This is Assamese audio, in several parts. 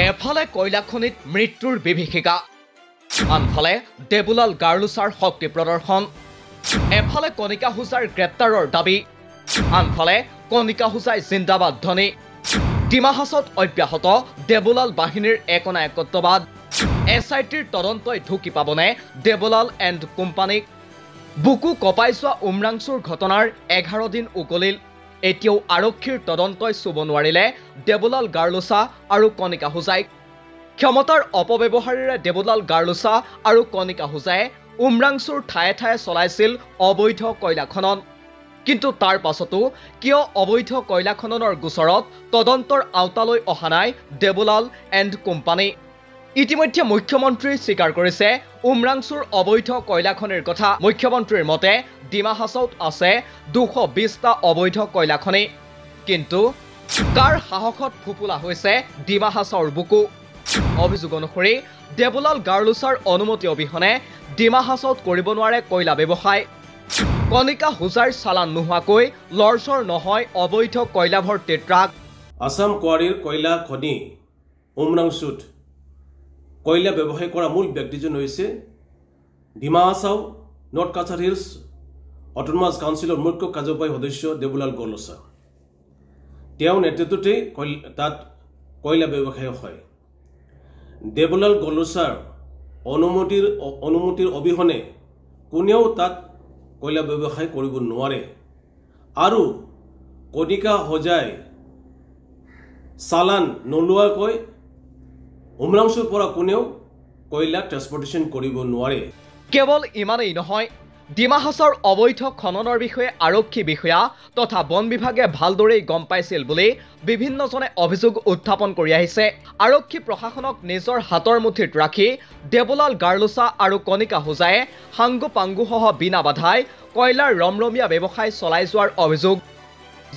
এফালে কয়লা খনিত মৃত্যুৰ বিভীষিকা, আনফালে দেবুলাল গাৰ্লুছাৰ শক্তি প্ৰদৰ্শন। এফালে কণিকা হুজাৰ গ্ৰেপ্তাৰৰ দাবী, আনফালে কণিকা হুজাই জিন্দাবাদ ধ্বনি। ডিমা হাছাওত অব্যাহত দেবুলাল বাহিনীৰ একনা একত্ববাদ। SITৰ তদন্তই ঢুকি পাবনে দেবুলাল এণ্ড কোম্পানীক? বুকু কপাই যোৱা উমৰাংচুৰ ঘটনাৰ 11 দিন উকলিল। এতিয়াও আৰক্ষীৰ তদন্তই চুব নোৱাৰিলে দেবুলাল গাৰ্লুছা আৰু কণিকা হুজাইক। ক্ষমতাৰ অপব্যৱহাৰেৰে দেবুলাল গাৰ্লুছা আৰু কণিকা হুজাই উমৰাংচুৰ ঠায়ে ঠায়ে চলাইছিল অবৈধ কয়লা খনন। কিন্তু তাৰ পাছতো কিয় অবৈধ কয়লা খননৰ গোচৰত তদন্তৰ আওতালৈ অহা নাই দেবুলাল এণ্ড কোম্পানী? ইতিমধ্যে মুখ্যমন্ত্ৰীয়ে স্বীকাৰ কৰিছে উমৰাংচুৰ অবৈধ কয়লা খনিৰ কথা। মুখ্যমন্ত্ৰীৰ মতে ডিমা হাছাওত আছে 220টা অবৈধ কয়লা খনি। কিন্তু কাৰ সাহসত ফুপুলা হৈছে ডিমা হাছাওৰ বুকু? অভিযোগ অনুসৰি দেবুলাল গাৰ্লুছাৰ অনুমতি অবিহনে ডিমা হাছাওত কৰিব নোৱাৰে কয়লা ব্যৱসায়। কণিকা হুজাৰ চালান নোহোৱাকৈ লৰচৰ নহয় অবৈধ কয়লা ভৰ্তিৰ ট্ৰাক। আসাম কোৱাৰীৰ কয়লা খনি উমৰাংচুত কয়লা ব্যৱসায় কৰা মূল ব্যক্তিজন হৈছে Dima Hasao North Cachar Hills Autonomous কাউন্সিলৰ মুখ্য কাৰ্যবাহী সদস্য দেবুলাল গাৰ্লুছা। তেওঁৰ নেতৃত্বতে তাত কয়লা ব্যৱসায় হয়। দেবুলাল গাৰ্লুছাৰ অনুমতিৰ অবিহনে কোনেও তাত কয়লা ব্যৱসায় কৰিব নোৱাৰে। আৰু কণিকা হুজাই চালান নোলোৱাকৈ উমৰাংচুৰ পৰা কোনেও কয়লা ট্ৰান্সপৰ্টেশ্যন কৰিব নোৱাৰে। কেৱল ইমানেই নহয়, ডিমা হাছাওৰ অবৈধ খননৰ বিষয়ে আৰক্ষী বিষয়া তথা বন বিভাগে ভালদৰেই গম পাইছিল বুলি বিভিন্নজনে অভিযোগ উত্থাপন কৰি আহিছে। আৰক্ষী প্ৰশাসনক নিজৰ হাতৰ মুঠিত ৰাখি দেবুলাল গাৰ্লুছা আৰু কণিকা হুজায়ে হাংগু পাংগুসহ বিনা বাধাই কয়লাৰ ৰমৰমীয়া ব্যৱসায় চলাই যোৱাৰ অভিযোগ।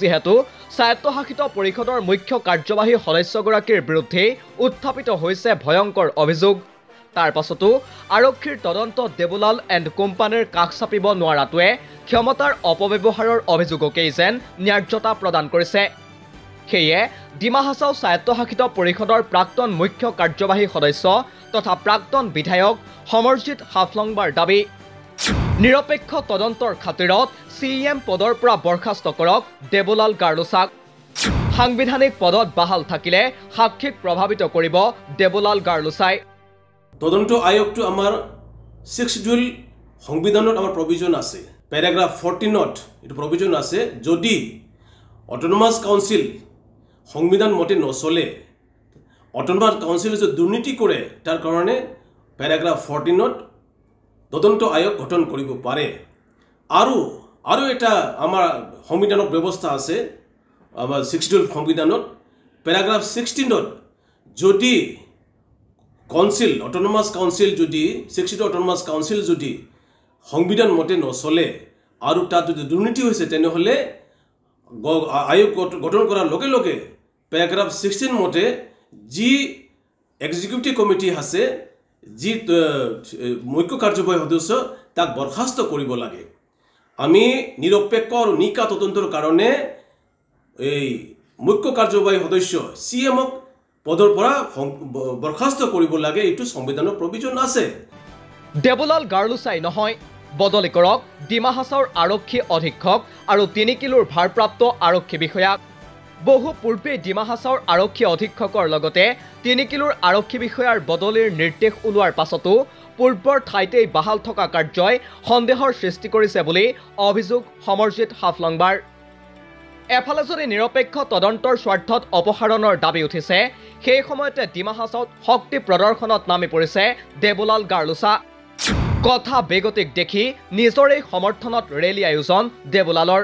যিহেতু স্বায়ত্তশাসিত পৰিষদৰ মুখ্য কাৰ্যবাহী সদস্যগৰাকীৰ বিৰুদ্ধে উত্থাপিত হৈছে ভয়ংকৰ অভিযোগ। তাৰ পাছতো আৰক্ষীৰ তদন্তত দেবুলাল এণ্ড কোম্পানীৰ কাষ চাপিব নোৱাৰাটোৱে ক্ষমতাৰ অপব্যৱহাৰৰ অভিযোগকেই যেন ন্যায্যতা প্ৰদান কৰিছে। সেয়ে ডিমা হাছাও স্বায়ত্তশাসিত পৰিষদৰ প্ৰাক্তন মুখ্য কাৰ্যবাহী সদস্য তথা প্ৰাক্তন বিধায়ক সমৰজিৎ হাফলংবাৰ দাবী, নিৰপেক্ষ তদন্তৰ খাতিৰত CEM পদৰ পৰা বৰ্খাস্ত কৰক দেবুলাল গাৰ্লুছাক। সাংবিধানিক পদত বাহাল থাকিলে সাক্ষীক প্ৰভাৱিত কৰিব দেবুলাল গাৰ্লুছাই। তদন্ত আয়োগটো আমাৰ 6 শিডিউল সংবিধানত আমাৰ প্ৰভিজন আছে। পেৰাগ্ৰাফ 14ত এইটো প্ৰভিজন আছে, যদি অট'নমাছ কাউন্সিল সংবিধান মতে নচলে, অট'নমাছ কাউন্সিলে যদি দুৰ্নীতি কৰে, তাৰ কাৰণে পেৰাগ্ৰাফ 14ত তদন্ত আয়োগ গঠন কৰিব পাৰে। আৰু এটা আমাৰ সংবিধানত ব্যৱস্থা আছে, আমাৰ 6 শিডিউল সংবিধানত পেৰাগ্ৰাফ 16ত যদি কাউন্সিল অট'নমাছ কাউন্সিল যদি 6 শিডিউল অট'নমাছ কাউন্সিল যদি সংবিধান মতে নচলে আৰু তাত যদি দুৰ্নীতি হৈছে, তেনেহ'লে আয়োগ গঠন কৰাৰ লগে লগে পেৰাগ্ৰাফ 16 মতে যি এক্সিকিউটিভ কমিটি আছে, যি মুখ্য কাৰ্যবাহী সদস্য, তাক বৰ্খাস্ত কৰিব লাগে। আমি নিৰপেক্ষ আৰু নিকা তদন্তৰ কাৰণে এই মুখ্য কাৰ্যবাহী সদস্য CMক পদৰ পৰা বৰ্খাস্ত কৰিব লাগে, এইটো সংবিধানৰ প্ৰভিজন আছে। দেবুলাল গাৰ্লুছাই নহয়, বদলি কৰক ডিমা হাছাওৰ আৰক্ষী অধীক্ষক আৰু 3 কিলোৰ ভাৰপ্ৰাপ্ত আৰক্ষী বিষয়াক। বহু পূৰ্বে ডিমা হাছাওৰ আৰক্ষী অধীক্ষকৰ লগতে 3 কিলোৰ আৰক্ষী বিষয়াৰ বদলিৰ নিৰ্দেশ ওলোৱাৰ পাছতো পূৰ্বৰ ঠাইতেই বাহাল থকা কাৰ্যই সন্দেহৰ সৃষ্টি কৰিছে বুলি অভিযোগ সমৰজিৎ হাফলংবাৰ। এফালে যদি নিৰপেক্ষ তদন্তৰ স্বাৰ্থত অপসাৰণৰ দাবী উঠিছে, সেই সময়তে ডিমা হাছাওত শক্তি প্ৰদৰ্শনত নামি পৰিছে দেবুলাল গাৰ্লুছা। কথা বেগতিক দেখি নিজৰেই সমৰ্থনত ৰেলী আয়োজন দেবুলালৰ।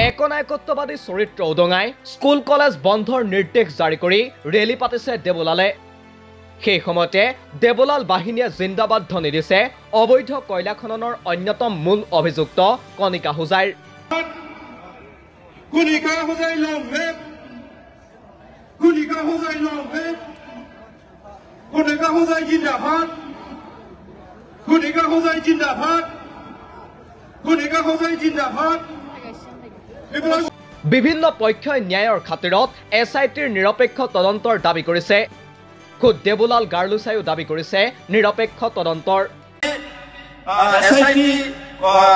একনায়কত্ববাদী চৰিত্ৰ উদঙাই স্কুল কলেজ বন্ধৰ নিৰ্দেশ জাৰি কৰি ৰেলী পাতিছে দেবুলালে। সেই সময়তে দেবুলাল বাহিনীয়ে জিন্দাবাদ ধ্বনি দিছে অবৈধ কয়লা খননৰ অন্যতম মূল অভিযুক্ত কণিকা হুজাইৰ। কণিকা হুজাই লম্বে, কণিকা হুজাই লম্বে, কণিকা হুজাই জিন্দাবাদ, কণিকা হুজাই জিন্দাবাদ, কণিকা হুজাই জিন্দাবাদ। বিভিন্ন পক্ষই ন্যায়ৰ খাতিৰত SITৰ নিৰপেক্ষ তদন্তৰ দাবী কৰিছে। খুদ দেবুলাল গাৰ্লুছাইও দাবী কৰিছে নিৰপেক্ষ তদন্তৰ। SIT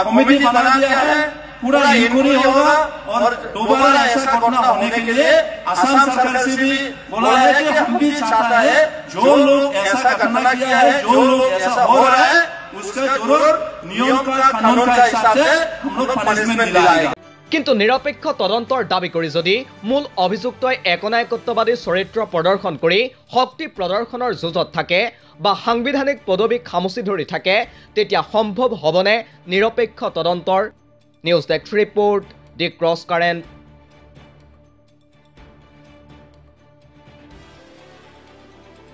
कमेटी बना दिया है, पूरा इंक्वायरी होगा और दोबारा ऐसा घटना होने के लिए असम सरकार से भी बोला है कि हम भी चाहता है जो लोग ऐसा घटना किया है, जो लोग ऐसा हो रहा है, उसका जरूर नियम का कानून का हिसाब से हम लोग पनिशमेंट दिलाएगा। কিন্তু নিৰপেক্ষ তদন্তৰ দাবী কৰি যদি মূল অভিযুক্তই একনায়কত্ববাদী চৰিত্ৰ প্ৰদৰ্শন কৰি শক্তি প্ৰদৰ্শনৰ যুঁজত থাকে বা সাংবিধানিক পদবী খামুচি ধৰি থাকে তেতিয়া সম্ভৱ হ'বনে নিৰপেক্ষ তদন্তৰ? নিউজ ডেস্ক ৰিপৰ্ট, দি ক্ৰছ কাৰেণ্ট।